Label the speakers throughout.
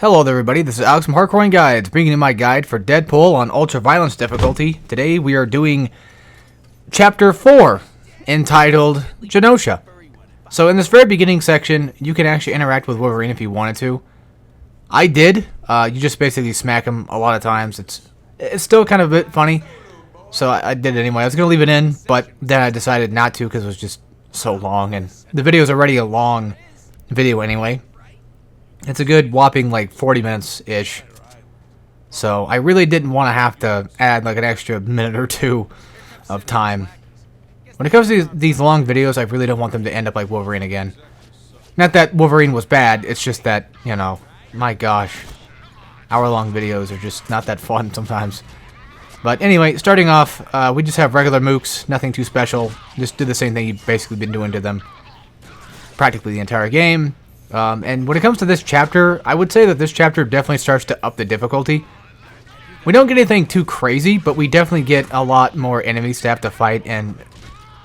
Speaker 1: Hello there everybody, this is Alex from Hardcore Guides, bringing you my guide for Deadpool on Ultra Violence difficulty. Today we are doing Chapter 4, entitled Genosha. So in this very beginning section, you can actually interact with Wolverine if you wanted to. I did. You just basically smack him a lot of times. It's still kind of a bit funny, so I did it anyway. I was going to leave it in, but then I decided not to because it was just so long, and the video is already a long video anyway. It's a good whopping like 40 minutes-ish. So I really didn't want to have to add like an extra minute or two of time. When it comes to these long videos, I really don't want them to end up like Wolverine again. Not that Wolverine was bad, it's just that, you know, my gosh. Hour-long videos are just not that fun sometimes. But anyway, starting off, we just have regular mooks, nothing too special. Just do the same thing you've basically been doing to them practically the entire game. And when it comes to this chapter, I would say that this chapter definitely starts to up the difficulty. We don't get anything too crazy, but we definitely get a lot more enemies to have to fight, and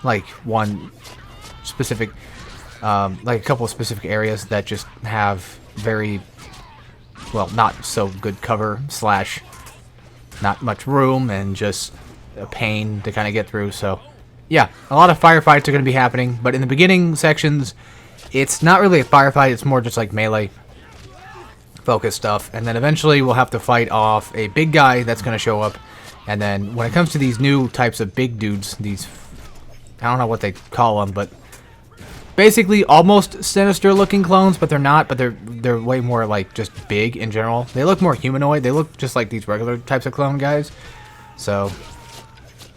Speaker 1: like one specific, like a couple of specific areas that just have very, well, not so good cover slash not much room and just a pain to kind of get through. So yeah, a lot of firefights are going to be happening, but in the beginning sections, it's not really a firefight, it's more just like melee focus stuff. And then eventually we'll have to fight off a big guy that's going to show up. And then when it comes to these new types of big dudes, these, I don't know what they call them, but basically almost sinister looking clones, but they're not, but they're way more like just big in general. They look more humanoid, they look just like these regular types of clone guys. So,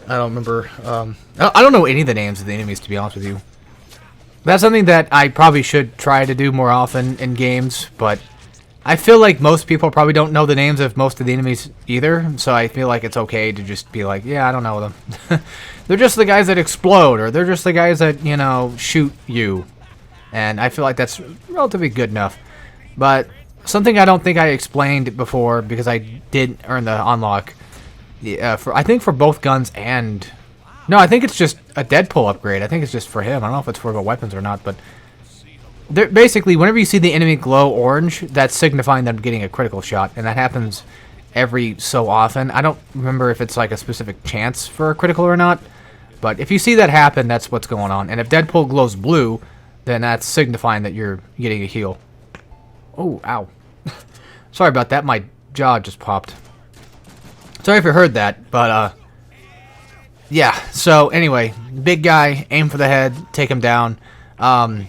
Speaker 1: I don't remember, I don't know any of the names of the enemies, to be honest with you. That's something that I probably should try to do more often in games, but I feel like most people probably don't know the names of most of the enemies either, so I feel like it's okay to just be like, yeah, I don't know them. They're just the guys that explode, or they're just the guys that, you know, shoot you. And I feel like that's relatively good enough. But something I don't think I explained before, because I did earn the unlock, I think for both guns and... No, I think it's just a Deadpool upgrade. I think it's just for him. I don't know if it's for the weapons or not, but basically, whenever you see the enemy glow orange, that's signifying them getting a critical shot, and that happens every so often. I don't remember if it's like a specific chance for a critical or not, but if you see that happen, that's what's going on. And if Deadpool glows blue, then that's signifying that you're getting a heal. Oh, ow. Sorry about that. My jaw just popped. Sorry if you heard that, but, yeah, so anyway, big guy, aim for the head, take him down. When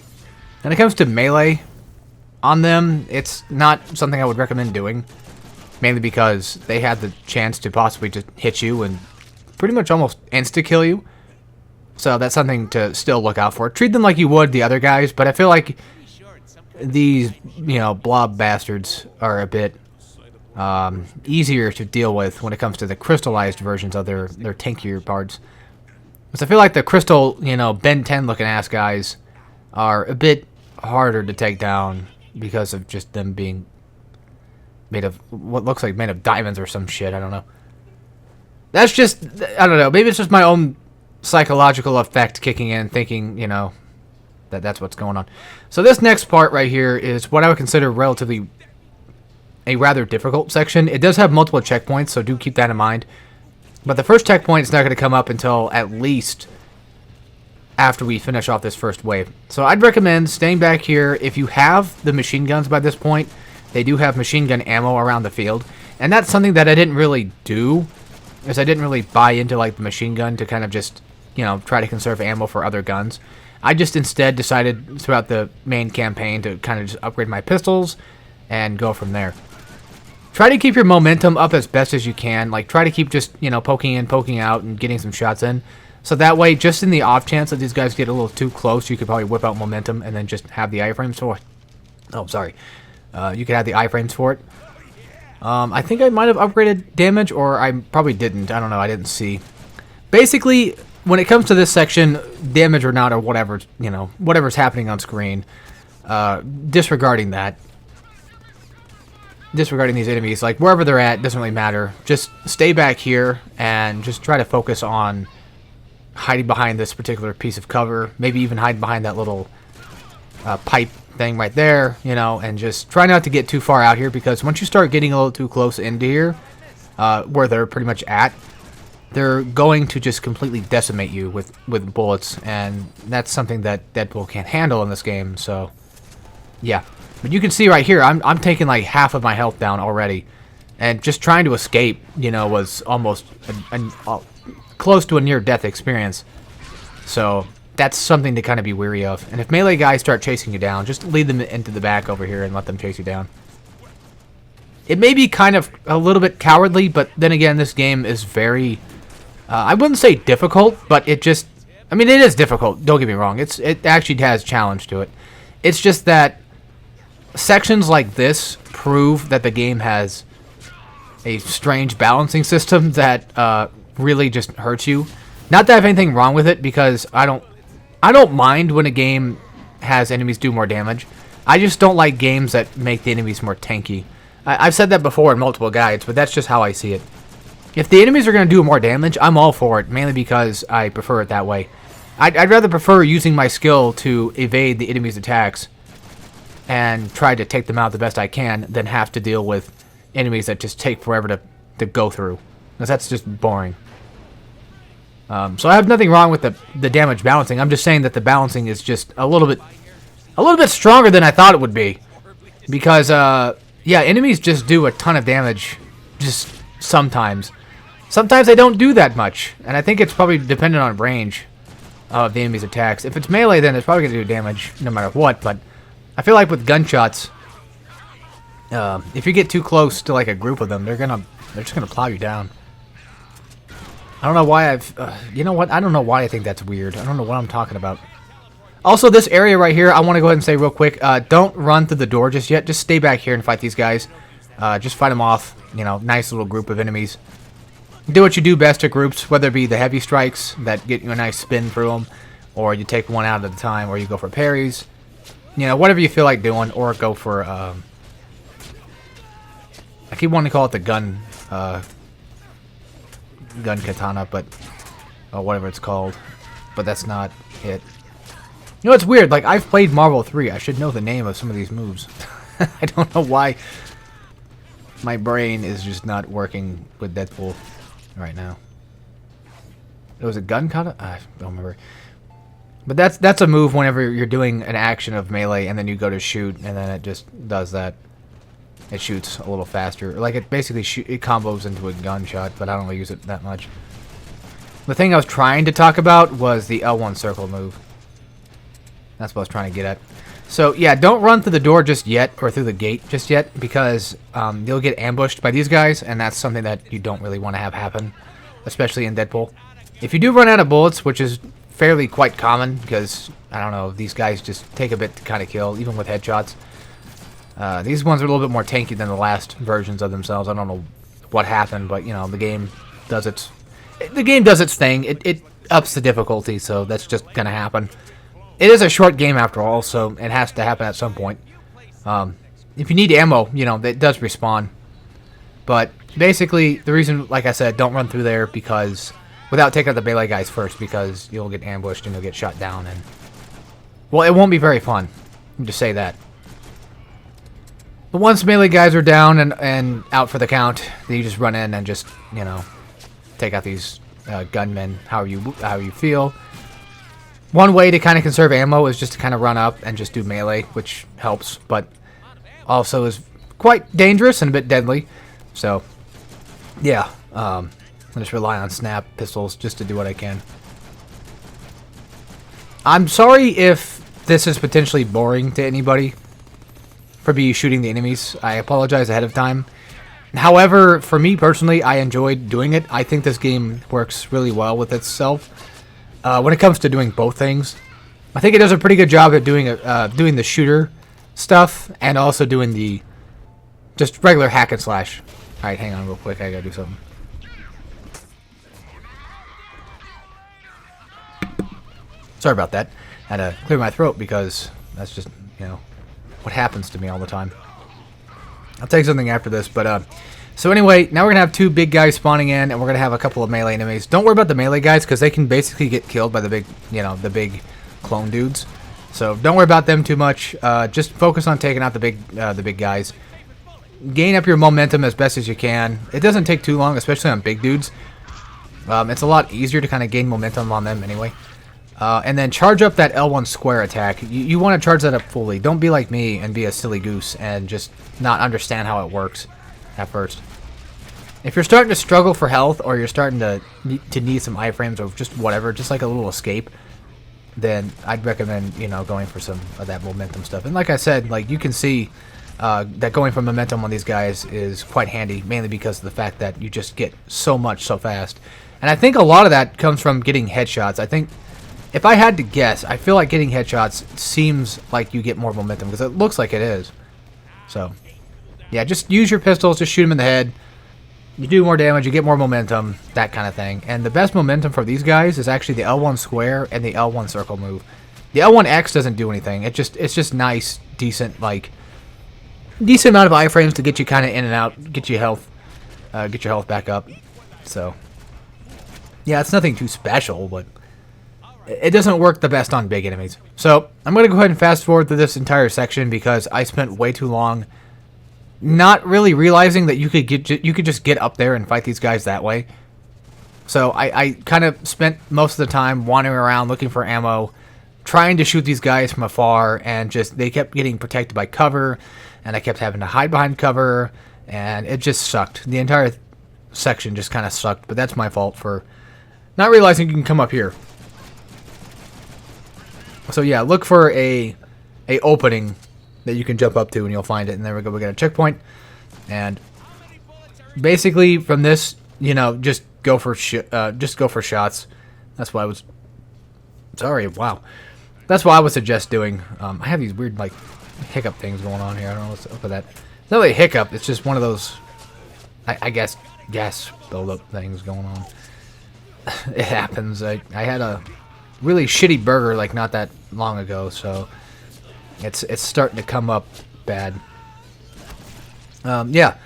Speaker 1: it comes to melee on them, it's not something I would recommend doing. Mainly because they had the chance to possibly just hit you and pretty much almost insta-kill you. So that's something to still look out for. Treat them like you would the other guys, but I feel like these, you know, blob bastards are a bit easier to deal with when it comes to the crystallized versions of their tankier parts. Because I feel like the crystal, you know, Ben 10 looking ass guys are a bit harder to take down because of just them being made of what looks like made of diamonds or some shit. I don't know. That's just, I don't know, maybe it's just my own psychological effect kicking in, thinking, you know, that's what's going on. So this next part right here is what I would consider relatively a rather difficult section. It does have multiple checkpoints, so do keep that in mind. But the first checkpoint is not going to come up until at least after we finish off this first wave. So I'd recommend staying back here. If you have the machine guns by this point, they do have machine gun ammo around the field. And that's something that I didn't really do, is I didn't really buy into like the machine gun to kind of just, you know, try to conserve ammo for other guns. I just instead decided throughout the main campaign to kind of just upgrade my pistols and go from there. Try to keep your momentum up as best as you can. Like, try to keep just, you know, poking in, poking out, and getting some shots in. So that way, just in the off chance that these guys get a little too close, you could probably whip out momentum and then just have the iframes for it. Oh, sorry. You could have the iframes for it. I think I might have upgraded damage, or I probably didn't. I don't know. I didn't see. Basically, when it comes to this section, damage or not, or whatever, you know, whatever's happening on screen, disregarding that. Disregarding these enemies, like wherever they're at, doesn't really matter. Just stay back here and just try to focus on hiding behind this particular piece of cover. Maybe even hide behind that little pipe thing right there, you know, and just try not to get too far out here, because once you start getting a little too close into here, where they're pretty much at, they're going to just completely decimate you with bullets, and that's something that Deadpool can't handle in this game. So yeah, but you can see right here, I'm taking like half of my health down already, and just trying to escape, you know, was almost close to a near-death experience. So that's something to kind of be wary of. And if melee guys start chasing you down, just lead them into the back over here and let them chase you down. It may be kind of a little bit cowardly, but then again, this game is very, I wouldn't say difficult, but it just, I mean, it is difficult, don't get me wrong. It actually has challenge to it. It's just that sections like this prove that the game has a strange balancing system that really just hurts you. Not that I have anything wrong with it, because I don't mind when a game has enemies do more damage. I just don't like games that make the enemies more tanky. I've said that before in multiple guides, but that's just how I see it. If the enemies are going to do more damage, I'm all for it, mainly because I prefer it that way. I'd rather prefer using my skill to evade the enemy's attacks and try to take them out the best I can than have to deal with enemies that just take forever to go through, because that's just boring. So I have nothing wrong with the damage balancing. I'm just saying that the balancing is just a little bit stronger than I thought it would be, because yeah, enemies just do a ton of damage, just sometimes. Sometimes they don't do that much, and I think it's probably dependent on range of the enemy's attacks. If it's melee, then it's probably going to do damage no matter what, but I feel like with gunshots, if you get too close to like a group of them, they're just gonna plow you down. I don't know why you know what? I don't know why I think that's weird. I don't know what I'm talking about. Also, this area right here, I want to go ahead and say real quick, don't run through the door just yet. Just stay back here and fight these guys. Just fight them off. You know, nice little group of enemies. Do what you do best at groups, whether it be the heavy strikes that get you a nice spin through them, or you take one out at a time, or you go for parries. You know, whatever you feel like doing, or go for, I keep wanting to call it the gun katana, but, whatever it's called. But that's not it. You know, it's weird, like, I've played Marvel 3. I should know the name of some of these moves. I don't know why my brain is just not working with Deadpool right now. It was a gun kata? I don't remember. But that's a move whenever you're doing an action of melee and then you go to shoot, and then it just does that. It shoots a little faster. Like, it basically it combos into a gunshot, but I don't really use it that much. The thing I was trying to talk about was the L1 circle move. That's what I was trying to get at. So, yeah, don't run through the door just yet, or through the gate just yet, because you'll get ambushed by these guys, and that's something that you don't really want to have happen, especially in Deadpool. If you do run out of bullets, which is fairly quite common, because, I don't know, these guys just take a bit to kind of kill, even with headshots. These ones are a little bit more tanky than the last versions of themselves. I don't know what happened, but, you know, the game does its thing. It ups the difficulty, so that's just going to happen. It is a short game after all, so it has to happen at some point. If you need ammo, you know, it does respawn. But basically, the reason, like I said, don't run through there because without taking out the melee guys first, because you'll get ambushed and you'll get shot down, and well, it won't be very fun. Let me just say that. But once melee guys are down and out for the count, then you just run in and just, you know, take out these gunmen how you feel. One way to kind of conserve ammo is just to kind of run up and just do melee, which helps, but also is quite dangerous and a bit deadly. So, yeah, I just rely on snap pistols just to do what I can. I'm sorry if this is potentially boring to anybody for me shooting the enemies. I apologize ahead of time. However, for me personally, I enjoyed doing it. I think this game works really well with itself. When it comes to doing both things, I think it does a pretty good job at doing the shooter stuff and also doing the just regular hack and slash. All right, hang on real quick. I gotta do something. Sorry about that. I had to clear my throat because that's just, you know, what happens to me all the time. I'll take something after this, but so anyway, now we're going to have two big guys spawning in, and we're going to have a couple of melee enemies. Don't worry about the melee guys, because they can basically get killed by the big, you know, the big clone dudes. So don't worry about them too much. Just focus on taking out the big guys. Gain up your momentum as best as you can. It doesn't take too long, especially on big dudes. It's a lot easier to kind of gain momentum on them anyway. And then charge up that L1 square attack. You want to charge that up fully. Don't be like me and be a silly goose and just not understand how it works at first. If you're starting to struggle for health, or you're starting to need some iframes or just whatever, just like a little escape, then I'd recommend, you know, going for some of that momentum stuff. And like I said, like you can see that going for momentum on these guys is quite handy, mainly because of the fact that you just get so much so fast. And I think a lot of that comes from getting headshots. I think, if I had to guess, I feel like getting headshots seems like you get more momentum, because it looks like it is. So, yeah, just use your pistols, just shoot them in the head. You do more damage, you get more momentum, that kind of thing. And the best momentum for these guys is actually the L1 square and the L1 circle move. The L1X doesn't do anything. It's just nice, decent amount of iframes to get you kind of in and out, get your health back up. So, yeah, it's nothing too special, but it doesn't work the best on big enemies. So I'm going to go ahead and fast forward through this entire section because I spent way too long not really realizing that you could just get up there and fight these guys that way. So I kind of spent most of the time wandering around looking for ammo, trying to shoot these guys from afar, and just they kept getting protected by cover, and I kept having to hide behind cover, and it just sucked. The entire section just kind of sucked, but that's my fault for not realizing you can come up here. So yeah, look for a opening that you can jump up to, and you'll find it. And there we go. We got a checkpoint, and basically from this, you know, just go for shots. That's what I was. Sorry, wow. That's what I would suggest doing. I have these weird like hiccup things going on here. I don't know what's up with that. It's not really a hiccup. It's just one of those, I guess, gas buildup things going on. It happens. I had a really shitty burger like not that long ago, so it's starting to come up bad. Yeah,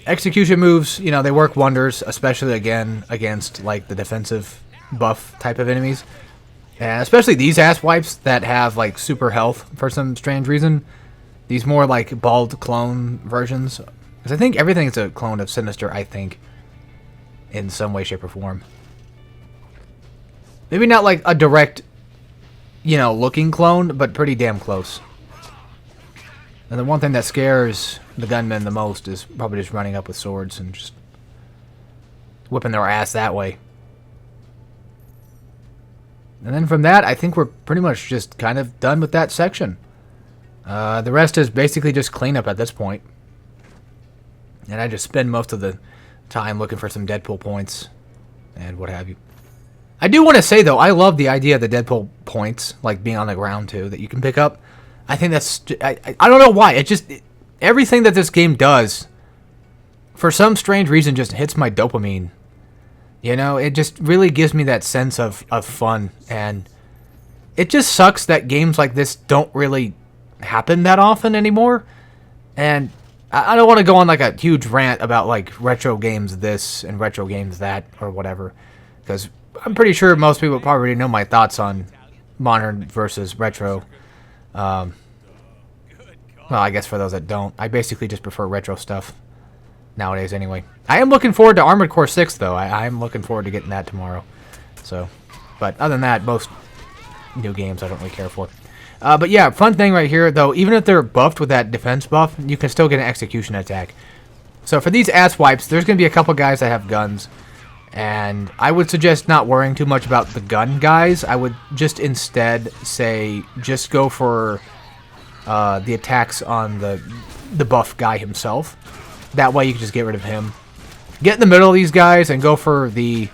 Speaker 1: execution moves, you know, they work wonders, especially again against like the defensive buff type of enemies, and especially these ass wipes that have like super health for some strange reason. These more like bald clone versions, because I think everything's a clone of Sinister, I think, in some way, shape, or form. Maybe not like a direct, you know, looking clone, but pretty damn close. And the one thing that scares the gunmen the most is probably just running up with swords and just whipping their ass that way. And then from that, I think we're pretty much just kind of done with that section. The rest is basically just cleanup at this point. And I just spend most of the time looking for some Deadpool points and what have you. I do want to say, though, I love the idea of the Deadpool points, like being on the ground, too, that you can pick up. I think that's... I don't know why. Everything that this game does, for some strange reason, just hits my dopamine. You know, it just really gives me that sense of fun. And it just sucks that games like this don't really happen that often anymore. And I don't want to go on, like, a huge rant about, like, retro games this and retro games that or whatever. Because I'm pretty sure most people probably already know my thoughts on modern versus retro. Well, I guess for those that don't, I basically just prefer retro stuff nowadays anyway. I am looking forward to Armored Core 6, though. I am looking forward to getting that tomorrow. So, but other than that, most new games I don't really care for. But yeah, fun thing right here, though, even if they're buffed with that defense buff, you can still get an execution attack. So for these ass wipes, there's going to be a couple guys that have guns. And I would suggest not worrying too much about the gun guys. I would just instead say just go for the attacks on the buff guy himself. That way you can just get rid of him. Get in the middle of these guys and go for the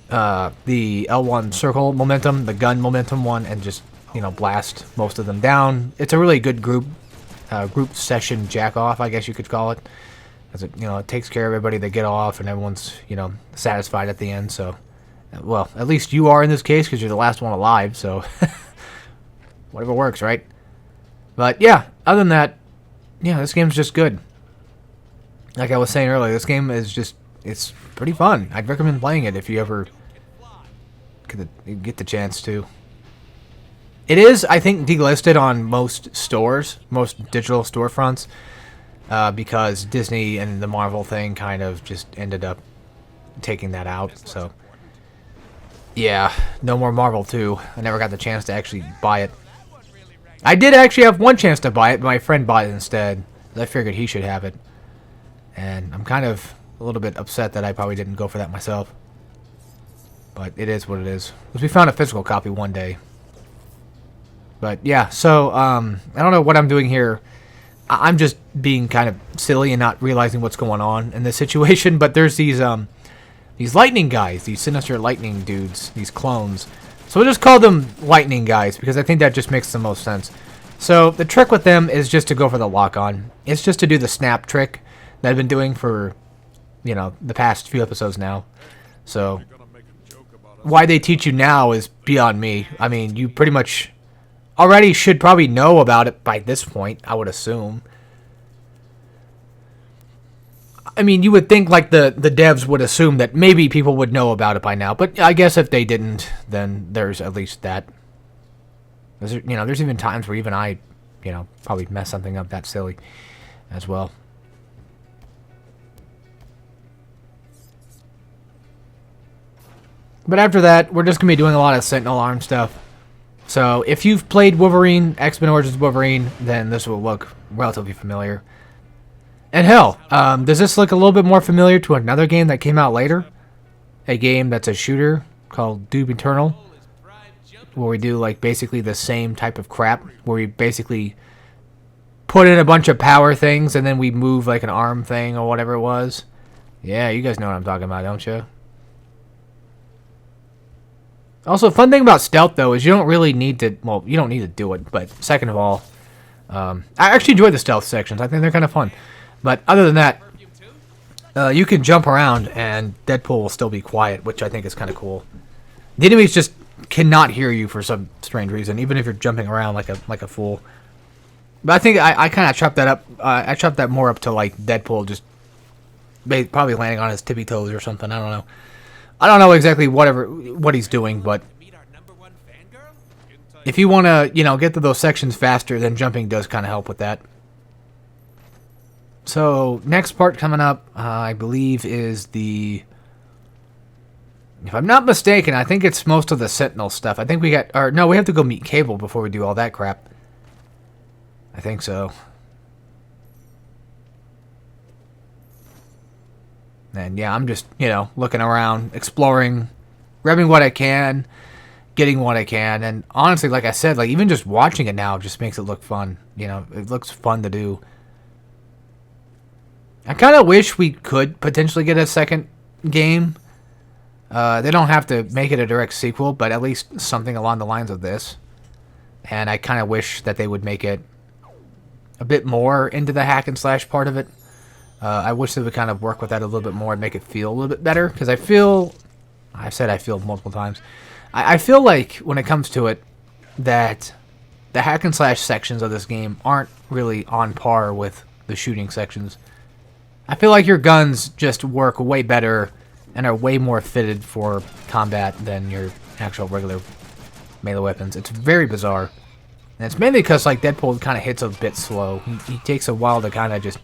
Speaker 1: L1 circle momentum, the gun momentum one, and just, you know, blast most of them down. It's a really good group session jack off, I guess you could call it. Because it, you know, it takes care of everybody. They get off, and everyone's, you know, satisfied at the end. So, well, at least you are in this case because you're the last one alive. So, whatever works, right? But yeah, other than that, yeah, this game's just good. Like I was saying earlier, this game is just—it's pretty fun. I'd recommend playing it if you ever get the chance to. It is, I think, delisted on most stores, most digital storefronts, because Disney and the Marvel thing kind of just ended up taking that out. So, yeah, no more Marvel 2. I never got the chance to actually buy it. I did actually have one chance to buy it, but my friend bought it instead. I figured he should have it. And I'm kind of a little bit upset that I probably didn't go for that myself. But it is what it is. Because we found a physical copy one day. But yeah, so I don't know what I'm doing here. I'm just being kind of silly and not realizing what's going on in this situation. But there's these lightning guys, these sinister lightning dudes, these clones. So we'll just call them lightning guys because I think that just makes the most sense. So the trick with them is just to go for the lock-on. It's just to do the snap trick that I've been doing for, you know, the past few episodes now. So why they teach you now is beyond me. I mean, you pretty much already should probably know about it by this point, I would assume. I mean, you would think like the devs would assume that maybe people would know about it by now, but I guess if they didn't, then there's at least that. There's, you know, there's even times where even I, you know, probably mess something up that silly as well. But after that, we're just going to be doing a lot of Sentinel Arm stuff. So if you've played Wolverine, X-Men Origins Wolverine, then this will look relatively familiar. And hell, does this look a little bit more familiar to another game that came out later? A game that's a shooter called Doom Eternal, where we do like basically the same type of crap, where we basically put in a bunch of power things and then we move like an arm thing or whatever it was. Yeah, you guys know what I'm talking about, don't you? Also, fun thing about stealth, though, is you don't really need to... Well, you don't need to do it, but second of all... I actually enjoy the stealth sections. I think they're kind of fun. But other than that, you can jump around, and Deadpool will still be quiet, which I think is kind of cool. The enemies just cannot hear you for some strange reason, even if you're jumping around like a fool. But I think I kind of chopped that up... I chopped that more up to, like, Deadpool just... probably landing on his tippy toes or something. I don't know. I don't know exactly what he's doing, but if you want to, you know, get to those sections faster, then jumping does kind of help with that. So, next part coming up, I believe, is the... If I'm not mistaken, I think it's most of the Sentinel stuff. I think we got... Or, no, we have to go meet Cable before we do all that crap. I think so. And yeah, I'm just, you know, looking around, exploring, grabbing what I can, getting what I can. And honestly, like I said, like even just watching it now just makes it look fun. You know, it looks fun to do. I kind of wish we could potentially get a second game. They don't have to make it a direct sequel, but at least something along the lines of this. And I kind of wish that they would make it a bit more into the hack and slash part of it. I wish they would kind of work with that a little bit more and make it feel a little bit better. Because I feel... I've said I feel multiple times. I feel like, when it comes to it, that the hack and slash sections of this game aren't really on par with the shooting sections. I feel like your guns just work way better and are way more fitted for combat than your actual regular melee weapons. It's very bizarre. And it's mainly because, like, Deadpool kind of hits a bit slow. He takes a while to kind of just...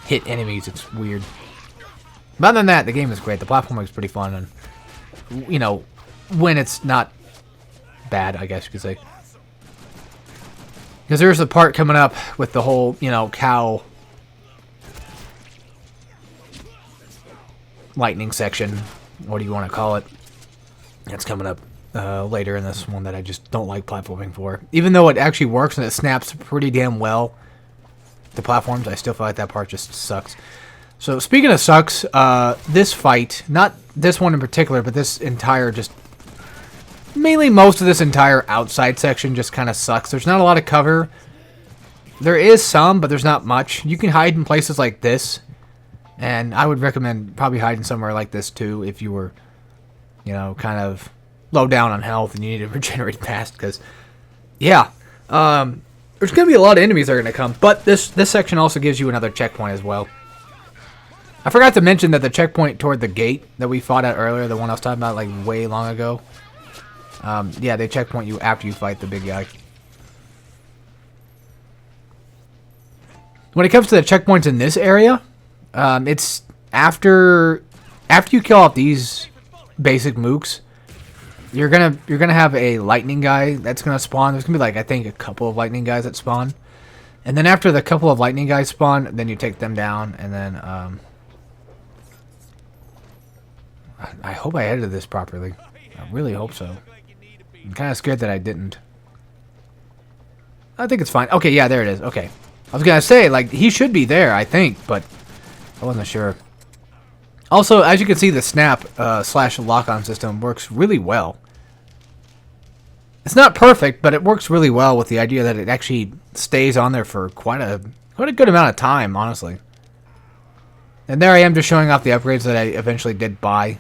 Speaker 1: hit enemies. It's weird. But other than that, the game is great. The platforming is pretty fun, and you know, when it's not bad, I guess you could say. Because there's a part coming up with the whole, you know, cow lightning section. What do you want to call it? That's coming up later in this one that I just don't like platforming for. Even though it actually works and it snaps pretty damn well. The platforms, I still feel like that part just sucks. So speaking of sucks, this fight, not this one in particular, but this entire just... Mainly most of this entire outside section just kind of sucks. There's not a lot of cover. There is some, but there's not much. You can hide in places like this. And I would recommend probably hiding somewhere like this too if you were, you know, kind of low down on health and you need to regenerate fast. Because, yeah, there's going to be a lot of enemies that are going to come, but this section also gives you another checkpoint as well. I forgot to mention that the checkpoint toward the gate that we fought at earlier, the one I was talking about like way long ago, yeah, they checkpoint you after you fight the big guy. When it comes to the checkpoints in this area, it's after you kill off these basic mooks, you're gonna have a lightning guy that's gonna spawn. There's gonna be like, I think, a couple of lightning guys that spawn, and then after the couple of lightning guys spawn, then you take them down, and then I hope I edited this properly. I really hope so. I'm kind of scared that I didn't. I think it's fine. Okay, yeah, there it is. Okay. I was going to say, like, he should be there, I think, but I wasn't sure. Also, as you can see, the snap slash lock-on system works really well. It's not perfect, but it works really well with the idea that it actually stays on there for quite a good amount of time, honestly. And there I am just showing off the upgrades that I eventually did buy.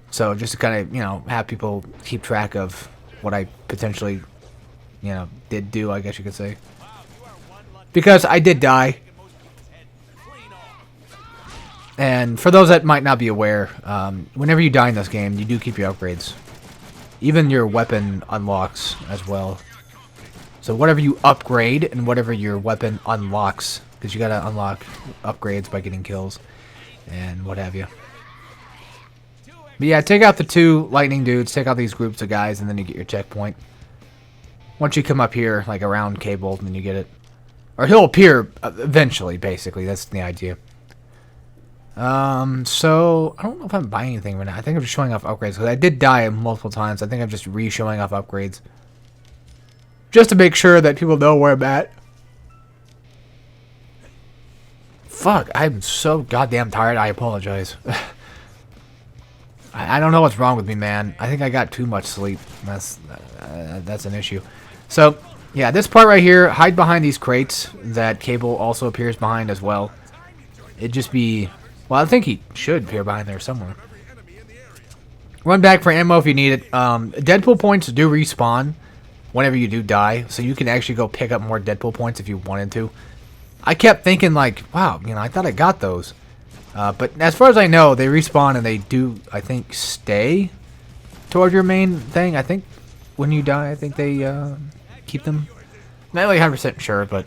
Speaker 1: So just to kind of, you know, have people keep track of what I potentially, you know, did do, I guess you could say. Because I did die. And for those that might not be aware, whenever you die in this game, you do keep your upgrades. Even your weapon unlocks as well. So whatever you upgrade and whatever your weapon unlocks, because you gotta unlock upgrades by getting kills and what have you. But yeah, take out the 2 lightning dudes, take out these groups of guys, and then you get your checkpoint. Once you come up here, like around Cable, then you get it. Or he'll appear eventually, basically. That's the idea. So, I don't know if I'm buying anything right now. I think I'm just showing off upgrades, because I did die multiple times. I think I'm just re-showing off upgrades. Just to make sure that people know where I'm at. Fuck, I'm so goddamn tired. I apologize. I don't know what's wrong with me, man. I think I got too much sleep. That's an issue. So, yeah, this part right here, hide behind these crates that Cable also appears behind as well. It'd just be... Well, I think he should appear behind there somewhere. Run back for ammo if you need it. Deadpool points do respawn whenever you do die, so you can actually go pick up more Deadpool points if you wanted to. I kept thinking, like, wow, you know, I thought I got those. But as far as I know, they respawn and they do, I think, stay toward your main thing. I think when you die, I think they keep them. Not really 100% sure, but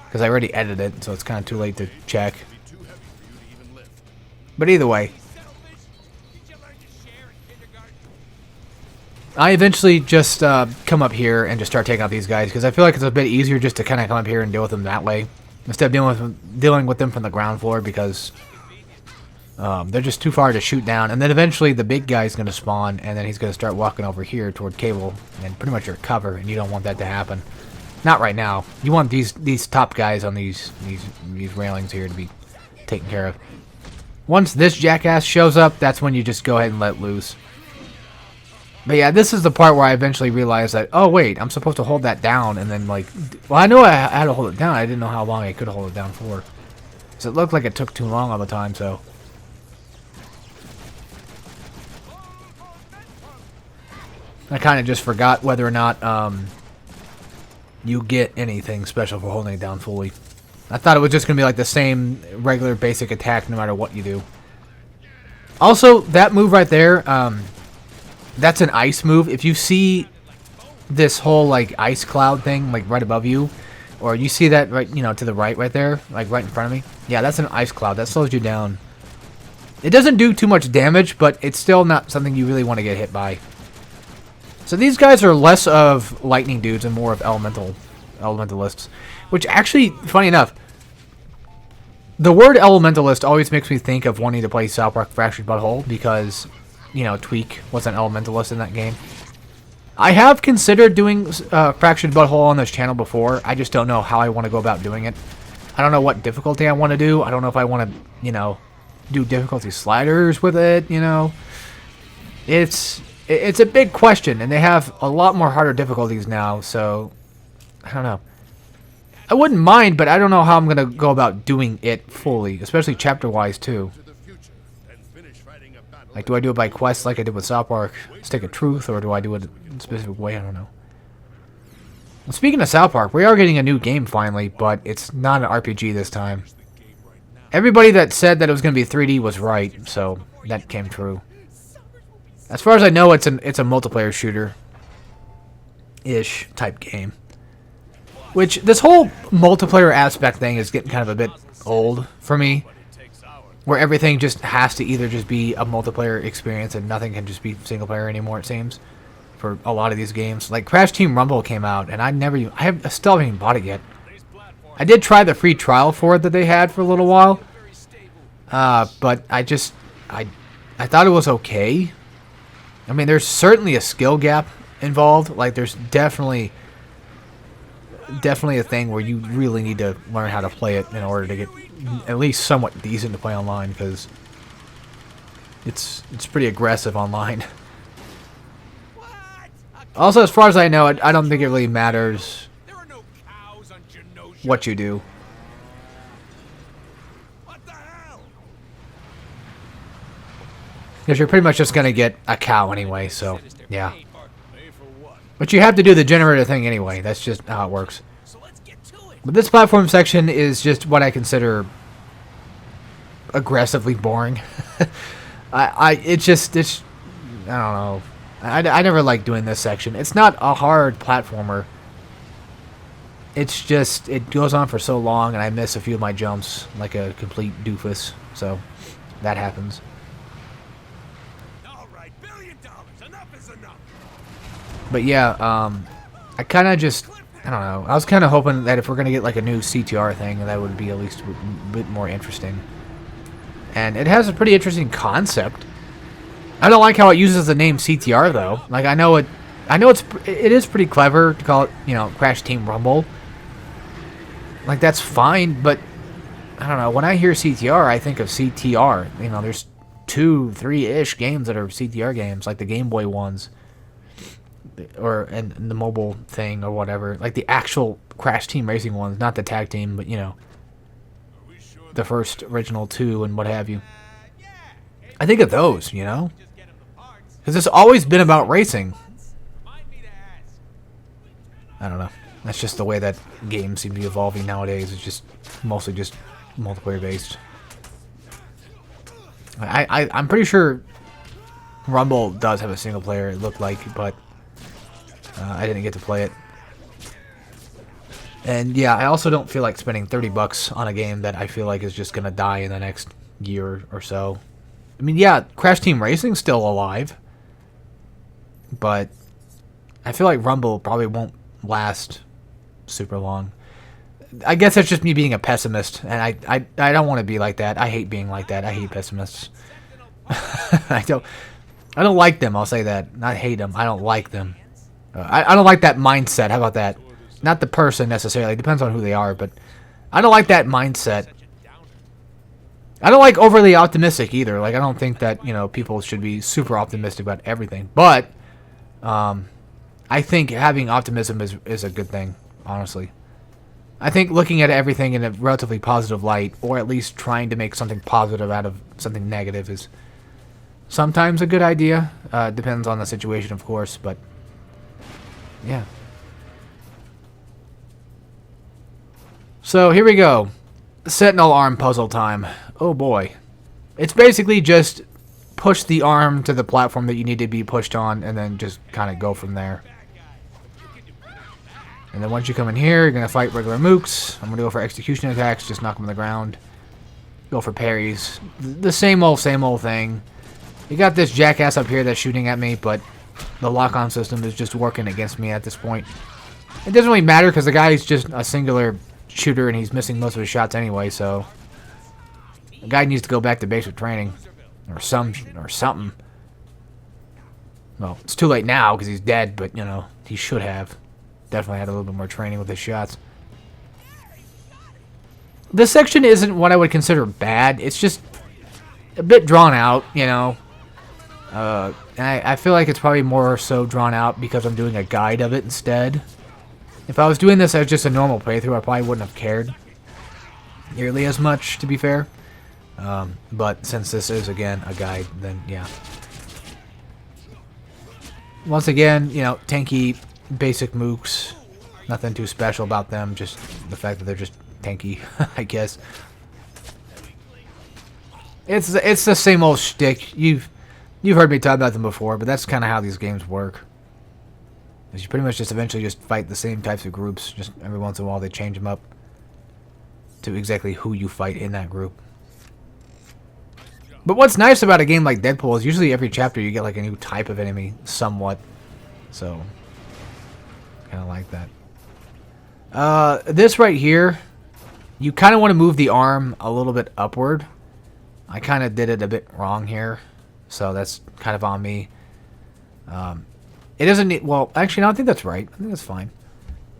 Speaker 1: because I already edited it, so it's kind of too late to check. But either way, I eventually just come up here and just start taking out these guys because I feel like it's a bit easier just to kind of come up here and deal with them that way instead of dealing with them from the ground floor because they're just too far to shoot down. And then eventually the big guy's going to spawn and then he's going to start walking over here toward Cable and pretty much your cover, and you don't want that to happen. Not right now. You want these top guys on these railings here to be taken care of. Once this jackass shows up, that's when you just go ahead and let loose. But yeah, this is the part where I eventually realized that, oh wait, I'm supposed to hold that down and then like... Well, I know I had to hold it down. I didn't know how long I could hold it down for. So it looked like it took too long all the time, so... I kind of just forgot whether or not you get anything special for holding it down fully. I thought it was just going to be like the same regular basic attack no matter what you do. Also, that move right there, that's an ice move. If you see this whole like ice cloud thing like right above you, or you see that right, you know, to the right there, like right in front of me. Yeah, that's an ice cloud. That slows you down. It doesn't do too much damage, but it's still not something you really want to get hit by. So these guys are less of lightning dudes and more of elementalists. Which actually, funny enough, the word elementalist always makes me think of wanting to play South Park Fractured Butthole because, you know, Tweak was an elementalist in that game. I have considered doing Fractured Butthole on this channel before. I just don't know how I want to go about doing it. I don't know what difficulty I want to do. I don't know if I want to, you know, do difficulty sliders with it, you know. It's a big question, and they have a lot more harder difficulties now, so I don't know. I wouldn't mind, but I don't know how I'm going to go about doing it fully, especially chapter-wise, too. Like, do I do it by quest like I did with South Park Stick of Truth, or do I do it in a specific way? I don't know. Well, speaking of South Park, we are getting a new game finally, but it's not an RPG this time. Everybody that said that it was going to be 3D was right, so that came true. As far as I know, it's a multiplayer shooter-ish type game. Which, this whole multiplayer aspect thing is getting kind of a bit old for me. Where everything just has to either just be a multiplayer experience and nothing can just be single player anymore, it seems. For a lot of these games. Like, Crash Team Rumble came out, and I still haven't even bought it yet. I did try the free trial for it that they had for a little while. But I thought it was okay. I mean, there's certainly a skill gap involved. Like, there's definitely a thing where you really need to learn how to play it in order to get at least somewhat decent to play online, because it's pretty aggressive online. Also, as far as I know, I don't think it really matters what you do. Because you're pretty much just going to get a cow anyway, so, yeah. But you have to do the generator thing anyway. That's just how it works. But this platform section is just what I consider aggressively boring. I don't know. I never like doing this section. It's not a hard platformer. It's just, it goes on for so long, and I miss a few of my jumps like a complete doofus. So, that happens. But yeah, I kind of just, I don't know. I was kind of hoping that if we're going to get like a new CTR thing, that would be at least a bit more interesting. And it has a pretty interesting concept. I don't like how it uses the name CTR though. Like, I know it is pretty clever to call it, you know, Crash Team Rumble. Like, that's fine, but I don't know. When I hear CTR, I think of CTR. You know, there's 2-3-ish games that are CTR games, like the Game Boy ones. And the mobile thing or whatever, like the actual Crash Team Racing ones, not the tag team, but you know, the first original 2 and what have you. I think of those, you know, because it's always been about racing. I don't know. That's just the way that games seem to be evolving nowadays. It's just mostly just multiplayer based. I'm pretty sure Rumble does have a single player. It looked like, but. I didn't get to play it. And yeah, I also don't feel like spending $30 on a game that I feel like is just going to die in the next year or so. I mean, yeah, Crash Team Racing's still alive. But I feel like Rumble probably won't last super long. I guess that's just me being a pessimist. And I don't want to be like that. I hate being like that. I hate pessimists. I don't like them, I'll say that. Not hate them. I don't like them. I don't like that mindset. How about that? Not the person necessarily. It depends on who they are, but I don't like that mindset. I don't like overly optimistic either. Like, I don't think that, you know, people should be super optimistic about everything. But I think having optimism is a good thing, honestly. I think looking at everything in a relatively positive light, or at least trying to make something positive out of something negative, is sometimes a good idea. Depends on the situation, of course, but yeah. So here we go. Sentinel arm puzzle time. Oh boy. It's basically just push the arm to the platform that you need to be pushed on and then just kind of go from there. And then once you come in here, you're going to fight regular mooks. I'm going to go for execution attacks, just knock them on the ground. Go for parries. The same old thing. You got this jackass up here that's shooting at me, but the lock-on system is just working against me at this point. It doesn't really matter because the guy's just a singular shooter and he's missing most of his shots anyway, so the guy needs to go back to basic training or something. Well, it's too late now because he's dead, but you know, he should have definitely had a little bit more training with his shots. This section isn't what I would consider bad. It's just a bit drawn out, you know. I feel like it's probably more so drawn out because I'm doing a guide of it instead. If I was doing this as just a normal playthrough, I probably wouldn't have cared nearly as much, to be fair. But since this is, again, a guide, then yeah. Once again, you know, tanky, basic mooks. Nothing too special about them, just the fact that they're just tanky, I guess. It's the same old shtick. You've heard me talk about them before, but that's kind of how these games work. Because you pretty much just eventually just fight the same types of groups. Just every once in a while they change them up to exactly who you fight in that group. But what's nice about a game like Deadpool is usually every chapter you get like a new type of enemy, somewhat. So, kind of like that. This right here, you kind of want to move the arm a little bit upward. I kind of did it a bit wrong here, so that's kind of on me. It doesn't need, well, actually, no, I think that's right. I think that's fine.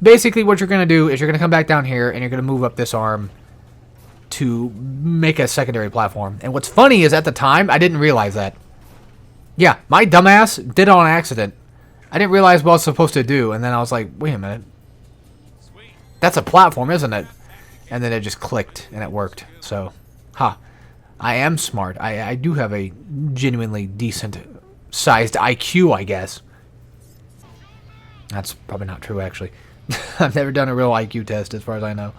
Speaker 1: Basically, what you're going to do is you're going to come back down here, and you're going to move up this arm to make a secondary platform. And what's funny is at the time, I didn't realize that. Yeah, my dumbass did it on accident. I didn't realize what I was supposed to do, and then I was like, wait a minute. That's a platform, isn't it? And then it just clicked, and it worked. So, I am smart. I do have a genuinely decent sized IQ, I guess. That's probably not true, actually. I've never done a real IQ test, as far as I know.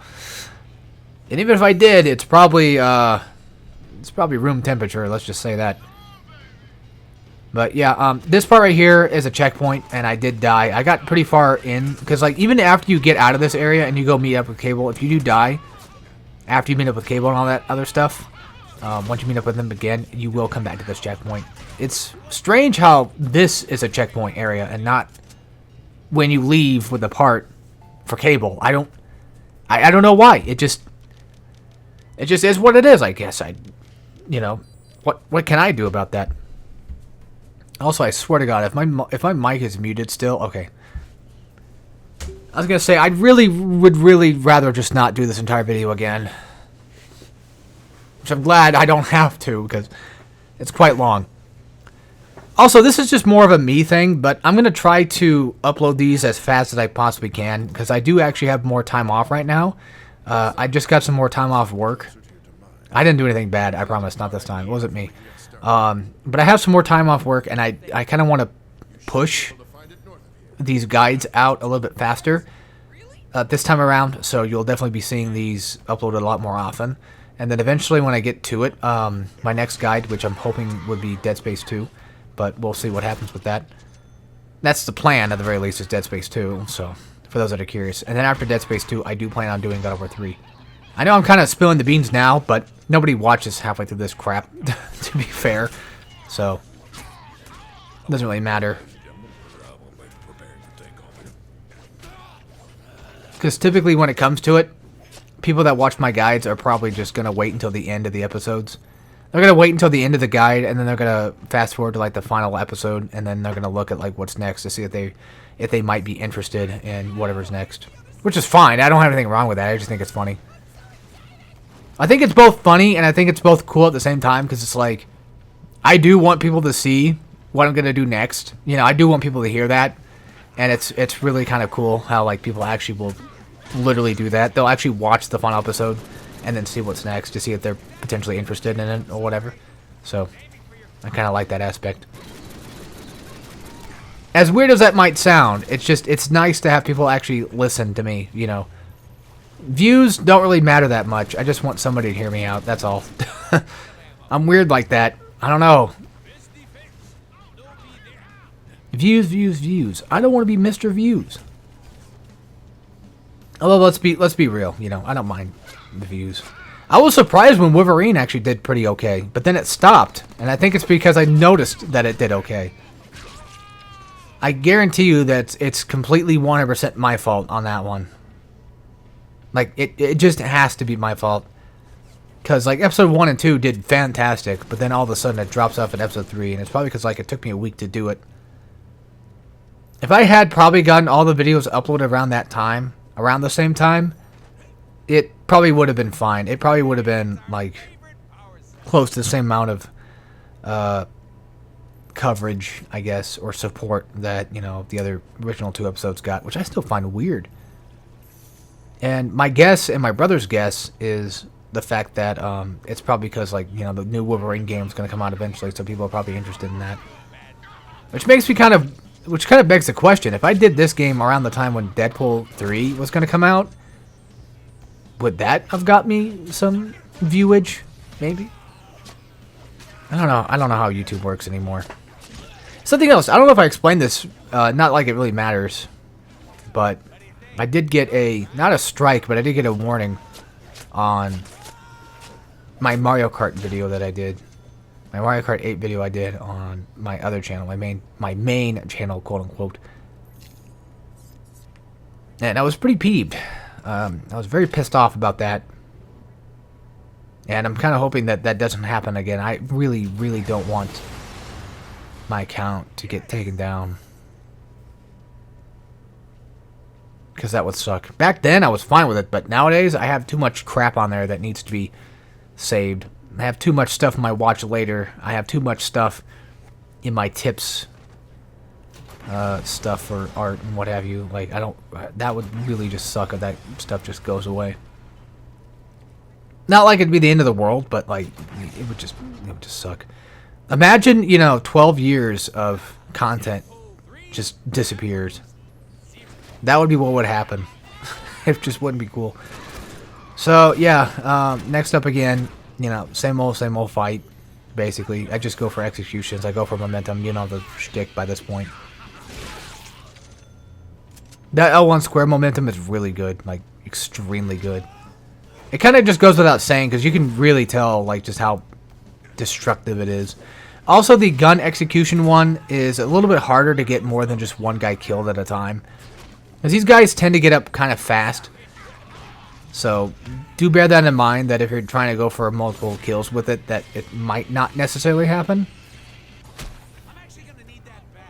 Speaker 1: And even if I did, it's probably room temperature. Let's just say that. But yeah, this part right here is a checkpoint, and I did die. I got pretty far in because, like, even after you get out of this area and you go meet up with Cable, if you do die after you meet up with Cable and all that other stuff, once you meet up with them again, you will come back to this checkpoint. It's strange how this is a checkpoint area and not when you leave with the part for Cable. I don't know why. It just is what it is, I guess. What can I do about that? Also, I swear to God, if my mic is muted still, okay. I was gonna say I would really rather just not do this entire video again, which I'm glad I don't have to because it's quite long. Also, this is just more of a me thing, but I'm gonna try to upload these as fast as I possibly can because I do actually have more time off right now. I just got some more time off work. I didn't do anything bad, I promise. Not this time. It wasn't me. But I have some more time off work, and I kind of want to push these guides out a little bit faster this time around, so you'll definitely be seeing these uploaded a lot more often. And then eventually when I get to it, my next guide, which I'm hoping would be Dead Space 2, but we'll see what happens with that. That's the plan, at the very least, is Dead Space 2, so for those that are curious. And then after Dead Space 2, I do plan on doing God of War 3. I know I'm kind of spilling the beans now, but nobody watches halfway through this crap, to be fair. So, it doesn't really matter. Because typically when it comes to it, people that watch my guides are probably just going to wait until the end of the episodes. They're going to wait until the end of the guide, and then they're going to fast forward to like the final episode, and then they're going to look at like what's next to see if they might be interested in whatever's next. Which is fine. I don't have anything wrong with that. I just think it's funny. I think it's both funny and I think it's both cool at the same time because it's like, I do want people to see what I'm going to do next. You know, I do want people to hear that. And it's really kind of cool how like people actually will literally do that. They'll actually watch the final episode and then see what's next to see if they're potentially interested in it or whatever. So, I kind of like that aspect. As weird as that might sound, it's nice to have people actually listen to me, you know. Views don't really matter that much. I just want somebody to hear me out. That's all. I'm weird like that. I don't know. Views, views, views. I don't want to be Mr. Views. Although let's be real. You know, I don't mind the views. I was surprised when Wolverine actually did pretty okay, but then it stopped, and I think it's because I noticed that it did okay. I guarantee you that it's completely 100% my fault on that one. Like, it just has to be my fault. Because, like, episode 1 and 2 did fantastic, but then all of a sudden it drops off at episode 3, and it's probably because, like, it took me a week to do it. If I had probably gotten all the videos uploaded around that time, around the same time, it probably would have been fine. It probably would have been, like, close to the same amount of coverage, I guess, or support that, you know, the other original 2 episodes got, which I still find weird. And my guess and my brother's guess is the fact that it's probably because, like, you know, the new Wolverine game is going to come out eventually, so people are probably interested in that. Which kind of begs the question, if I did this game around the time when Deadpool 3 was going to come out, would that have got me some viewage? Maybe? I don't know. I don't know how YouTube works anymore. Something else. I don't know if I explained this. Not like it really matters. But I did get not a strike, but I did get a warning on my Mario Kart video that I did. My Mario Kart 8 video I did on my other channel. My main channel, quote unquote. And I was pretty peeved. I was very pissed off about that. And I'm kind of hoping that that doesn't happen again. I really, really don't want my account to get taken down. Because that would suck. Back then, I was fine with it. But nowadays, I have too much crap on there that needs to be saved. I have too much stuff in my watch later. I have too much stuff in my tips. Stuff for art and what have you. Like, I don't... That would really just suck if that stuff just goes away. Not like it'd be the end of the world, but like it would just suck. Imagine, 12 years of content just disappears. That would be what would happen. It just wouldn't be cool. So yeah, next up again, same old fight. Basically, I just go for executions. I go for momentum. You know the shtick by this point. That L1 square momentum is really good, like extremely good. It kind of just goes without saying, because you can really tell, like, just how destructive it is. Also, the gun execution one is a little bit harder to get more than just one guy killed at a time. Because these guys tend to get up kind of fast. So, do bear that in mind, that if you're trying to go for multiple kills with it, that it might not necessarily happen.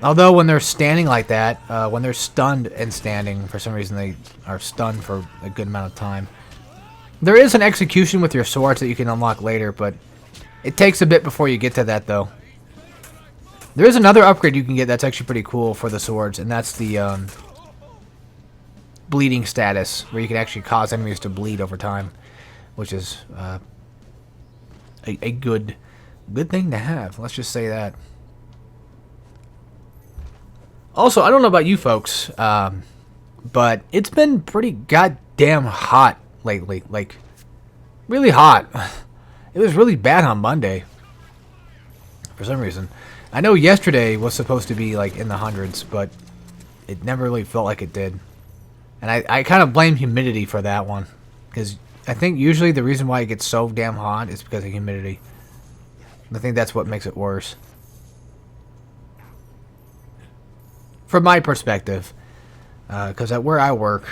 Speaker 1: Although, when they're standing like that, when they're stunned and standing, for some reason they are stunned for a good amount of time. There is an execution with your swords that you can unlock later, but it takes a bit before you get to that, though. There is another upgrade you can get that's actually pretty cool for the swords, and that's the bleeding status, where you can actually cause enemies to bleed over time, which is a good thing to have. Let's just say that. Also, I don't know about you folks, but it's been pretty goddamn hot lately, like really hot. It was really bad on Monday for some reason. I know yesterday was supposed to be like in the hundreds, but it never really felt like it did. And I kind of blame humidity for that one, because I think usually the reason why it gets so damn hot is because of humidity. I think that's what makes it worse. From my perspective, because at where I work,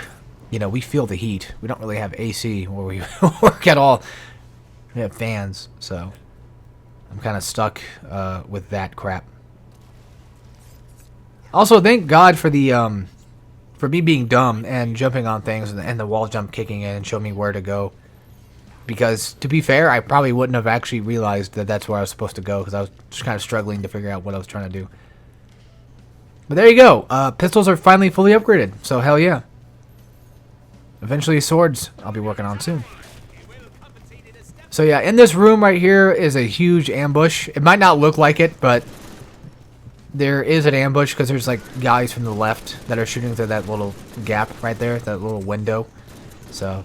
Speaker 1: we feel the heat. We don't really have AC where we work at all. We have fans, so I'm kind of stuck with that crap. Also, thank God for the for me being dumb and jumping on things and the wall jump kicking in and showing me where to go. Because, to be fair, I probably wouldn't have actually realized that that's where I was supposed to go, because I was just kind of struggling to figure out what I was trying to do. But there you go. Pistols are finally fully upgraded, so hell yeah. Eventually swords I'll be working on soon. So yeah, in this room right here is a huge ambush. It might not look like it, but there is an ambush because there's like guys from the left that are shooting through that little gap right there, that little window. So,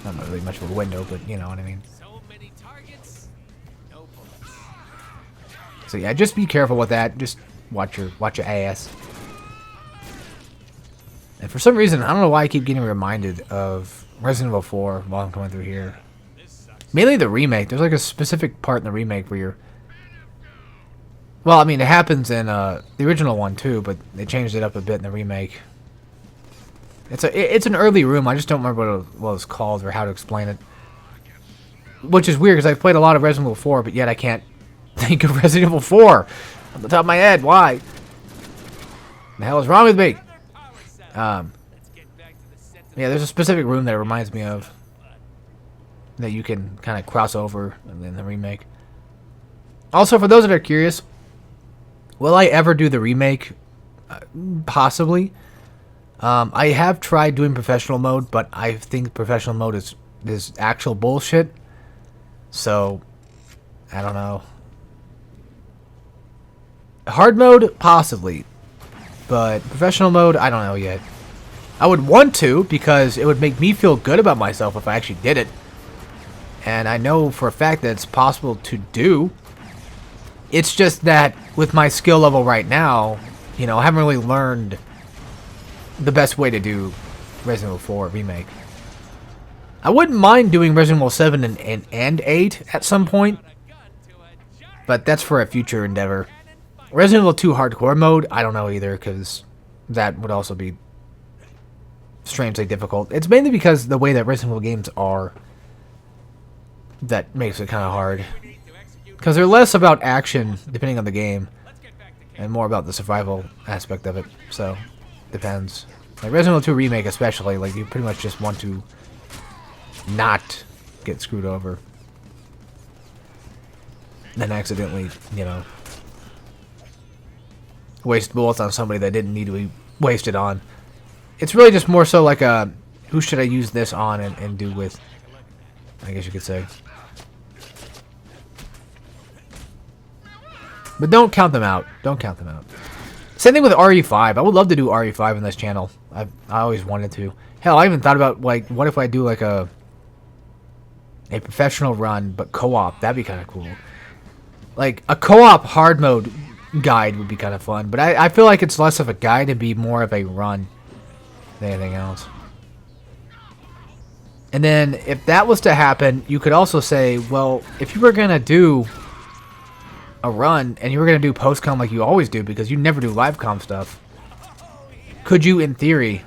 Speaker 1: not really much of a window, but you know what I mean. So yeah, just be careful with that. Just watch your ass. And for some reason, I don't know why I keep getting reminded of Resident Evil 4 while I'm coming through here. Mainly the remake. There's like a specific part in the remake where you're... Well, I mean, it happens in the original one too, but they changed it up a bit in the remake. It's an early room. I just don't remember what it was called or how to explain it. Which is weird because I've played a lot of Resident Evil 4, but yet I can't think of Resident Evil 4 on the top of my head. Why? The hell is wrong with me? Yeah, there's a specific room that it reminds me of that you can kind of cross over in the remake. Also, for those that are curious, will I ever do the remake? Possibly. I have tried doing professional mode, but I think professional mode is actual bullshit. So, I don't know. Hard mode, possibly. But professional mode, I don't know yet. I would want to, because it would make me feel good about myself if I actually did it. And I know for a fact that it's possible to do. It's just that with my skill level right now, you know, I haven't really learned the best way to do Resident Evil 4 Remake. I wouldn't mind doing Resident Evil 7 and 8 at some point, but that's for a future endeavor. Resident Evil 2 Hardcore mode, I don't know either, because that would also be strangely difficult. It's mainly because the way that Resident Evil games are that makes it kind of hard. Because they're less about action, depending on the game, and more about the survival aspect of it, so depends. Like Resident Evil 2 Remake especially, like you pretty much just want to not get screwed over. Then accidentally, you know, waste bullets on somebody that didn't need to be wasted on. It's really just more so like a, who should I use this on and do with, I guess you could say. But don't count them out. Don't count them out. Same thing with RE5. I would love to do RE5 on this channel. I always wanted to. Hell, I even thought about, like, what if I do, like, a professional run, but co-op? That'd be kind of cool. Like, a co-op hard mode guide would be kind of fun. But I feel like it's less of a guide and be more of a run than anything else. And then, if that was to happen, you could also say, well, if you were going to do a run, and you were going to do post-com like you always do, because you never do live-com stuff, could you, in theory,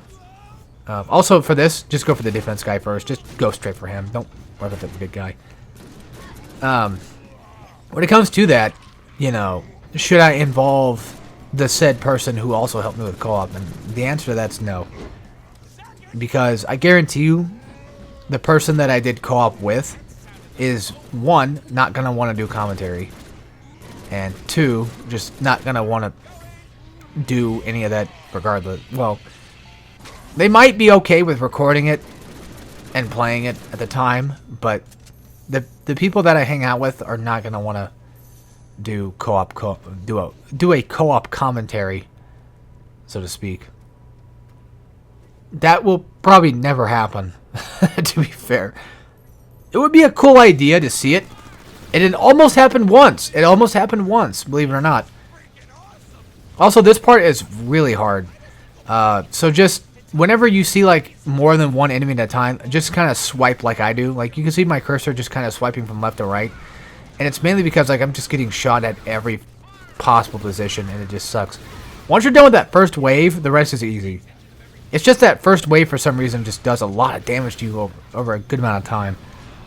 Speaker 1: also for this, just go for the defense guy first. Just go straight for him. Don't worry about the good guy. When it comes to that, you know, should I involve the said person who also helped me with co-op? And the answer to that's no. Because I guarantee you, the person that I did co-op with is, one, not going to want to do commentary. And two, just not going to want to do any of that regardless. Well, they might be okay with recording it and playing it at the time, but the people that I hang out with are not going to want to do do a co-op commentary, so to speak. That will probably never happen, to be fair. It would be a cool idea to see it. And it almost happened once. It almost happened once, believe it or not. Also, this part is really hard. So just whenever you see like more than one enemy at a time, just kind of swipe like I do. Like you can see my cursor just kind of swiping from left to right. And it's mainly because like I'm just getting shot at every possible position and it just sucks. Once you're done with that first wave, the rest is easy. It's just that first wave for some reason just does a lot of damage to you over a good amount of time.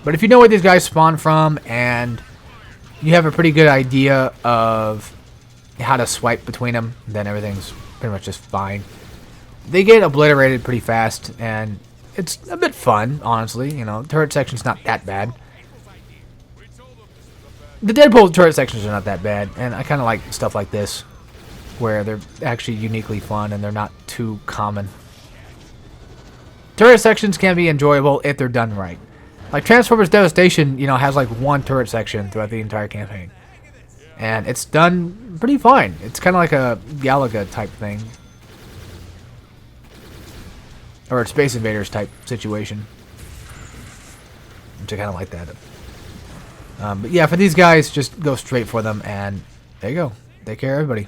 Speaker 1: But if you know where these guys spawn from and you have a pretty good idea of how to swipe between them, then everything's pretty much just fine. They get obliterated pretty fast, and it's a bit fun, honestly. You know, turret section's not that bad. The Deadpool turret sections are not that bad, and I kind of like stuff like this, where they're actually uniquely fun and they're not too common. Turret sections can be enjoyable if they're done right. Like Transformers Devastation, you know, has like one turret section throughout the entire campaign. And it's done pretty fine. It's kind of like a Galaga type thing. Or a Space Invaders type situation. Which I kind of like that. But yeah, for these guys, just go straight for them and there you go. Take care, everybody.